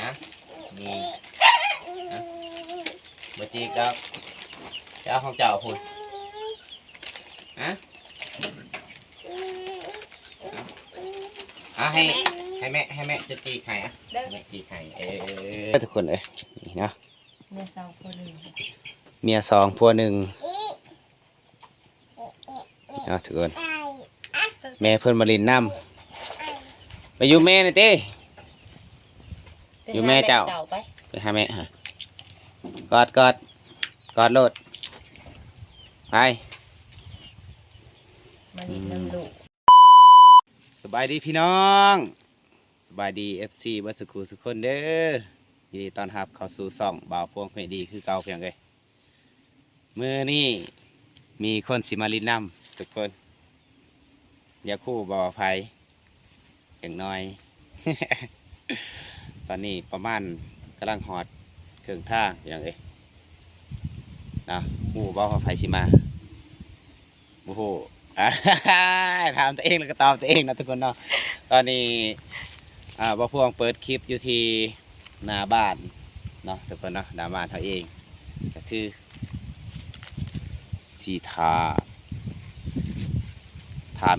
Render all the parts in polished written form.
ะมีฮะบจีกับเจ้าของเจ้าคุณฮะให้แม่จะจีไข่อะแม่จีไข่ทุกคนเลยนี่นะเมียสองพัวหนึ่งนะทุกคนแม่เพิ่นมาลินน้ำไปอยู่แม่หน่อยติอยู่แม่เจ้าไปหาแม่ฮะกอดโลดไปมาลินน้ำลูกสบายดีพี่น้องสบายดี FC บัสกูสุกคนเด้อยินดีต้อนรับเข้าสู่ช่องบ่าวพวงเพลงดีคือเก่าเพียงเลยมื้อนี้มีคนสิมาลินน้ำทุกคนอย่าคู่บ่อภัยอย่างน้อย ตอนนี้ประมาณกำลังหอดเครื่องท่าอย่างเอ้นะหูบ่อภัยสิมาโอ้โหถามตัวเองแล้วก็ตอบตัวเองนะทุกคนเนาะตอนนี้บ่าวพวงเปิดคลิปอยู่ที่หน้าบ้านเนาะทุกคนเนาะหน้าบ้านเขาเองก็คือสีทา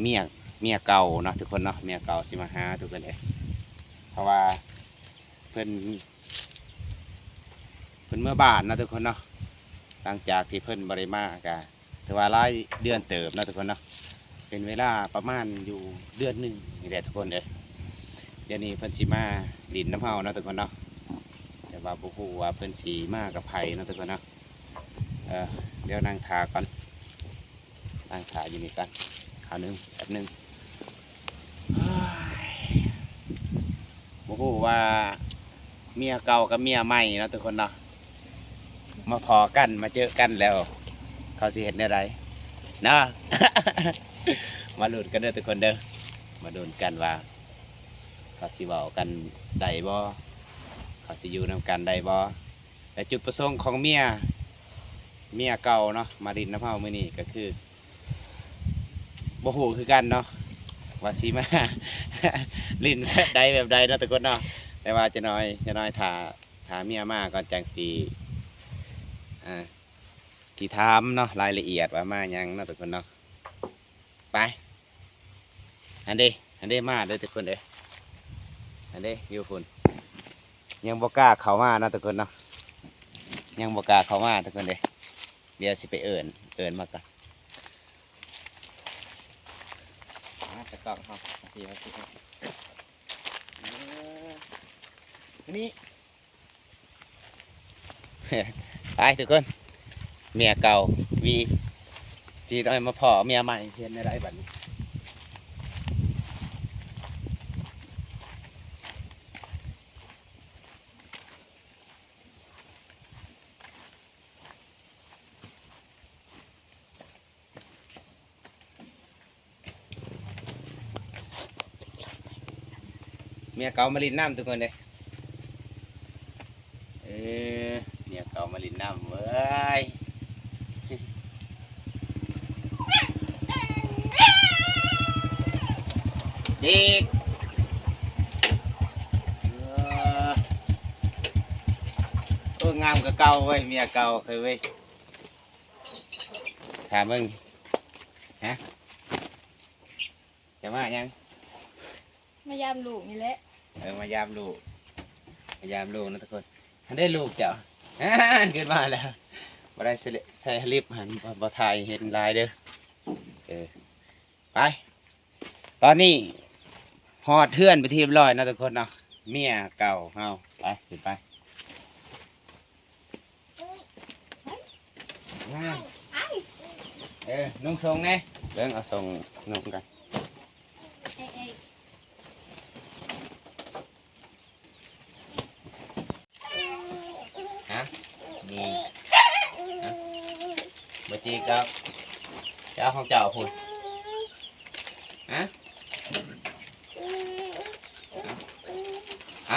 เมียเก่าเนาะทุกคนเนาะเมียเก่าสิมาหาทุกคนเลยเพราะว่าเพิ่นเมื่อบ้านเนาะทุกคนเนาะหลังจากที่เพิ่นบริมากะถือว่าหลายเดือนเติบเนาะทุกคนเนาะเป็นเวลาประมาณอยู่เดือนหนึ่งนี่แหละทุกคนเลยเดี๋ยวนี้เพิ่นสิมาดินน้ำเฮาเนาะทุกคนเนาะแต่ว่าบุหูว่าเพิ่นสีมากับไผ่เนาะทุกคนเนาะเดี๋ยวนั่งทาก่อนนั่งทาอยู่นี่กันข่าวนึงแป๊บนึงบุหูว่าเมียเก่ากับเมียใหม่เนาะทุกคนเนาะมาพอกันมาเจอกันแล้วเขาสิเห็นอะไรเนาะ มาลุ้นกันเด้อทุกคนเด้อมาลุ้นกันว่าเขาสิเว้ากันได้บ่เขาสิอยู่นำกันได้บ่แต่จุดประสงค์ของเมียเก่าเนาะมาดินน้ำเฮามื้อนี้ก็คือบ่ฮู้คือกันเนาะว่าสิมา ลิ้นแบบใดแบบใดเนาะทุกคนเนาะแต่ว่าจะน้อยถาเมียมาก่อนจังสิที่ถามเนาะรายละเอียดว่ามายังเนาะทุกคนเนาะไปอันเด้มาเด้อทุกคนเด้ออันเด้อยู่ฝุ่นยังบ่กล้าเข้ามาเนาะทุกคนเนาะยังบ่กล้าเข้ามาทุกคนเด้อเดี๋ยวสิไปเอิ้นมาก่อนมาตะกล้องเฮาพี่ว่าสินี่ ไปทุกคนเมียเก่าวีจีได้มาพอเมียใหม่เพียนในไรแบบนี้เมียเก่ามาลินน้ำทุกคนเลยเมียเก่ามาลินน้ำเว้ยเด็กงามกับเก่าเว้ยเมียเก่าเคยเว้ยถามมึงฮะจะมายังมายามลูกนี่แหละมายามลูกนะทุกคนได้ลูกเจ้าเกิดมาแล้วมาได้ใส่ลิปหันบ่ถ่ายเห็นลายเด้อไปตอนนี้หอดเทื่อนไปที่เรียบร้อยนะทุกคนเนาะเมียเก่าเฮาไปขึ้นไปนุ่งทรงไงเรื่องเอาทรงนุ่งกันฮะมีฮะบจีกับเจ้าของเจ้าคุณฮะ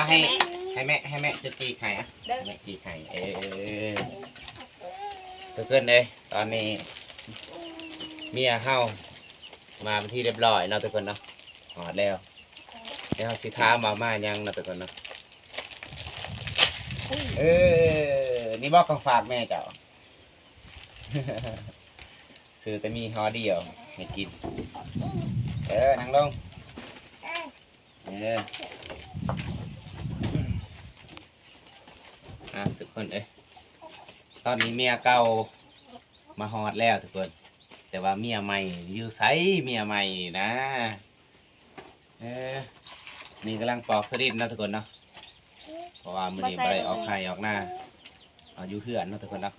ให้แม่จะจีไข่อะแม่จีไข่ทุกคนเลยตอนนี้เมียเฮามาเป็นที่เรียบร้อยเนาะทุกคนเนาะหอดแล้วเดี๋ยวสิท้ามายังเนาะทุกคนเนาะ เออนี่บอกของฝากแม่เจ้า ซื้อแต่มีห่อเดียวให้กินนั่งลงทุกคนตอนนี้เมียเก่ามาฮอดแล้วทุกคน แต่ว่าเมียใหม่อยู่ไสเมียใหม่นะนี่กำลังปอกสลิดนะทุกคนเนาะเพราะว่ามื้อนี้บ่ได้ออกไข่ออกหน้าเอาอยู่เฮือนเนาะทุกคนเนาะ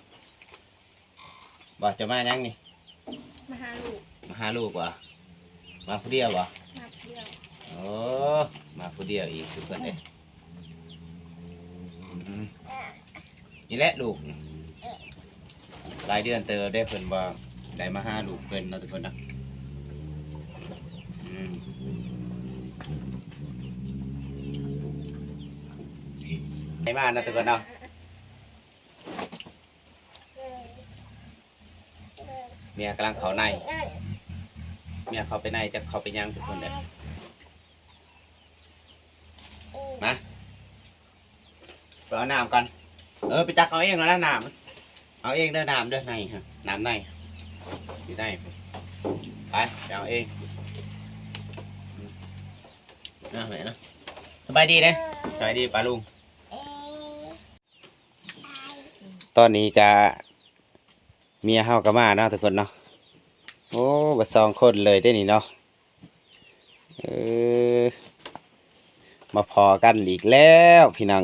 บอกจะมายังนี่มาหาลูกมาหาลูกวะมาผู้เดียววะมาเที่ยวโอ้มาผู้เดียวอีกทุกคนนี่แหละลูกรายเดือนเติมได้เพิ่นว่าได้มาหาลูกเพิ่นเนาะทุกคนนะได้มาเนาะทุกคนเนาะเมียกำลังเข้าในเมียเข้าไปในจะเข้าไปยังทุกคนเลยมาไปเอาน้ำกันไปจักเอาเองแล้วน้ำเอาเองเด้อน้ำเด้อในฮะน้ำในอยู่ได้ไปเอาเองนะแม่นะสบายดีนะสบายดีป้าลุงตอนนี้จะเมียเฮาก็มาเนาะทุกคนเนาะโอ้บัด2 คนเลยได้นี่เนาะมาพอกันอีกแล้วพี่น้อง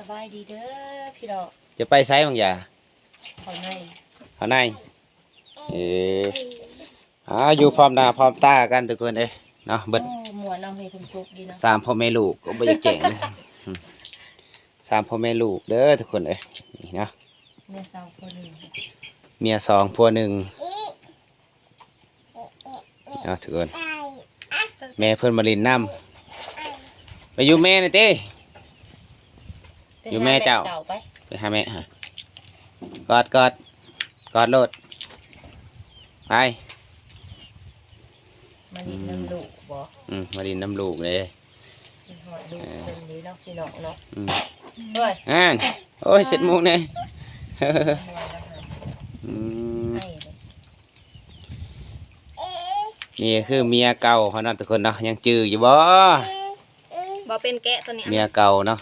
สบายดีเด้อพี่ดอกจะไปไซบางอย่างเขาในอยู่พร้อมหน้าพร้อมตากันทุกคนเนาะเบิดหมวนเอาให้คุณชุกดีเนาะ3 พ่อแม่ลูกก็บ่อยากแก่งเลย3 พ่อแม่ลูกเด้อทุกคนนี่นะเมีย2 ผัว 1เมีย2 ผัว 1เนาะทุกคนแม่เพิ่นมาลินน้ำไปอยู่แม่นี่ติอยู่แม่เจ้าไปหาแม่กอดโลดไปมาลินน้ำลูกบ่มาลินน้ำลูกเลยหอดลูกคนนี้เนาะพี่น้องเนาะโอ้ยเสร็จมุกเนี่ยนี่คือเมียเก่าเขาเนาะทุกคนเนาะยังจื้ออยู่บ่เป็นแกะตัวนี้เมียเก่าเนาะ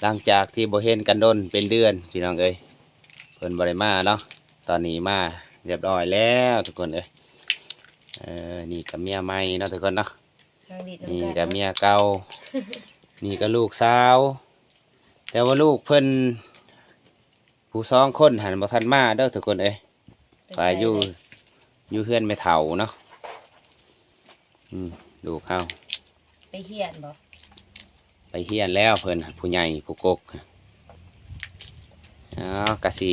หลังจากที่บ่เห็นกันโดนเป็นเดือนพี่น้องเพิ่นบ่ได้มาเนาะตอนนี้มาเรียบร้อยแล้วทุกคนนี่กับเมียใหม่เนาะทุกคนเนาะนี่กับเมียเก่านี่ก็ลูกสาวแต่ว่าลูกเพิ่นผู้2 คนหันบ่ทันมาเด้อทุกคนไปอยู่เฮือนไม่เฒ่าเนาะดูเข้าไปเฮียนบ่ไปเฮียนแล้วเพิ่นผู้ใหญ่ผู้กกกะสิ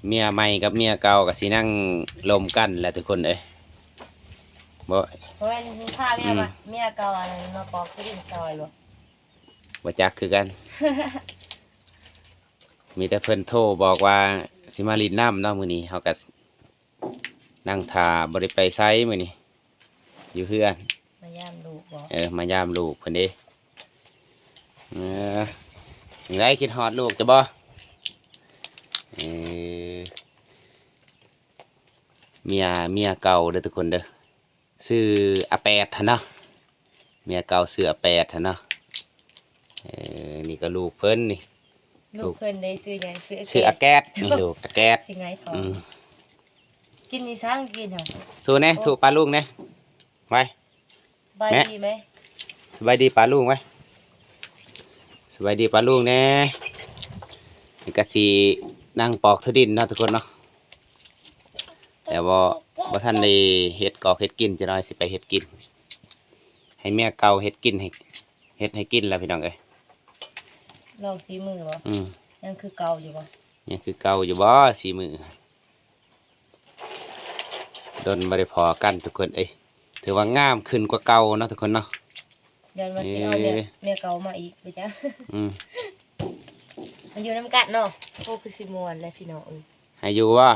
เมียใหม่กับเมียเก่ากะสินั่งลมกันแหละทุกคนบ่เพราะว่าถ้าเมียเก่าอะไรมาปอกที่ดินซอยหรอบ่จักคือกัน มีแต่เพิ่นโทรบอกว่าสิมาลินน้ำเนาะมื้อนี้เฮาก็นั่งท่าบ่ได้ไปไสมื้อนี้อยู่เฮือนมายามลูกบ่มายามลูกเพิ่นอย่างไรคิดฮอดลูกจะบ่เมียเก่าเด้อทุกคนเด้อชื่ออาแปดเนาะเมียเก่าชื่ออาแปดเนาะนี่ก็ลูกเพิ่นนี่ลูกเพิ่นได้ชื่อหยังชื่ออาแกดนี่ลูกอาแกดสิไงทองกินนี่สร้างกินเหรอสู้แน่สู้ปลาลูกแน่ไว้สบายดีไหมสบายดีปลาลูกไว้สบายดีปลาลูกแน่นี่ก็สินั่งปอกทุดินเนาะทุกคนเนาะแต่ว่าท่านได้เฮ็ดกอกเฮ็ดกินจะน้อยสิไปเฮ็ดกินให้แม่เก่าเฮ็ดกินให้เฮ็ดให้กินแล้วพี่น้องลองสีมือบ่ยังคือเก่าอยู่บ่ยังคือเก่าอยู่บ่สีมือโดนบ่ได้พอกันทุกคนถือว่างามขึ้นกว่าเก่าเนาะทุกคนเนาะเดี๋ยวมาสิเอาเมียเก่ามาอีกไปจ้ะมันอยู่น้ำกัดเนาะโอ้คือสิมวนเลยพี่น้องให้อยู่ว่า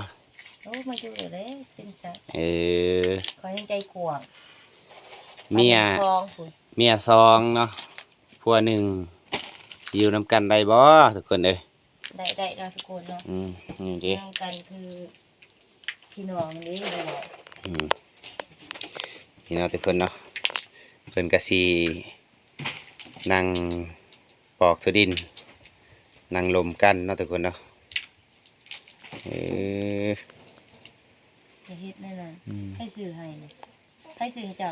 โอ้มาอยู่เลยเป็นสัตว์ขอให้ใจกว้างเมีย2เนาะผ วหนึ่งอยู่นำกันได้บ่ทุกคนเอ้ย ได้เนาะทุกคนเนาะ นี่ดิ นั่งกันคือพี่น้องนี่เลยบอก พี่น้องทุกคนเนาะเพิ่นก็สินั่งปอกถั่วดินนั่งลมกันเนาะทุกคนเนาะเออ จะเฮ็ดแน่นอนให้ซื้อให้นะให้ซื้อให้เจ้า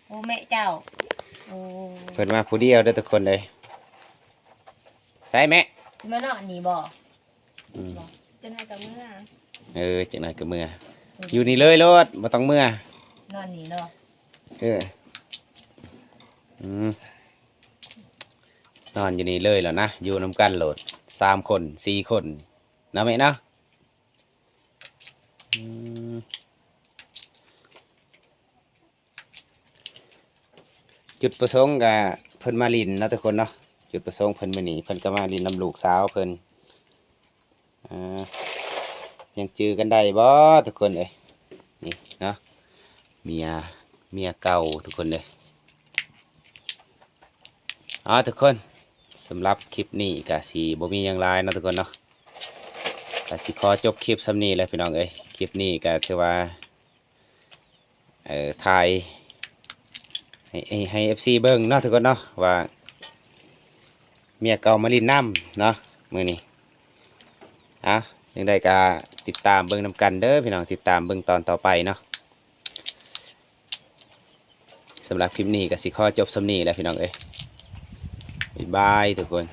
โอ้แม่เจ้าโอ้ เพิ่นมาผู้เดียวเด้อทุกคนเลยใช่ไหม สิมานอนนี่บ่ อืม จะให้กับเมื่อ จังหน่อยก็เมื่ออยู่นี่เลยโลดบ่ต้องเมื่อน อนนี่เนาะ เอออนอนอยู่นี่เลยแล้วนะอยู่นำกันโหลด3 คน4 คนนะแม่เนาะจุดประสงค์ก็เพิ่นมาลินเนาะทุกคนเนาะจุดประสงค์เพิ่นมานี่เพิ่นก็มาลินนำลูกสาวเพิ่นยังจือกันได้บ่ทุกคนเอ้ยนี่เนาะเมียเก่าทุกคนเลยทุกคนสำหรับคลิปนี้ก็สิบ่มีหยังหลายเนาะทุกคนเนาะก็สิขอจบคลิปส่ำนี้แล้วพี่น้องเอ้ยคลิปนี้ก็ถือว่าถ่ายให้ FC เบิ่งเนาะทุกคนเนาะว่าเมียเก่ามาลินน้ำเนาะมื้อนี้ยังได้ก็ติดตามเบิ่งนำกันเด้อพี่น้องติดตามเบิ่งตอนต่อไปเนาะสำหรับคลิปนี้ก็สิขอจบส่ำนี้แล้วพี่น้องเอ้ยบ๊ายบายทุกคน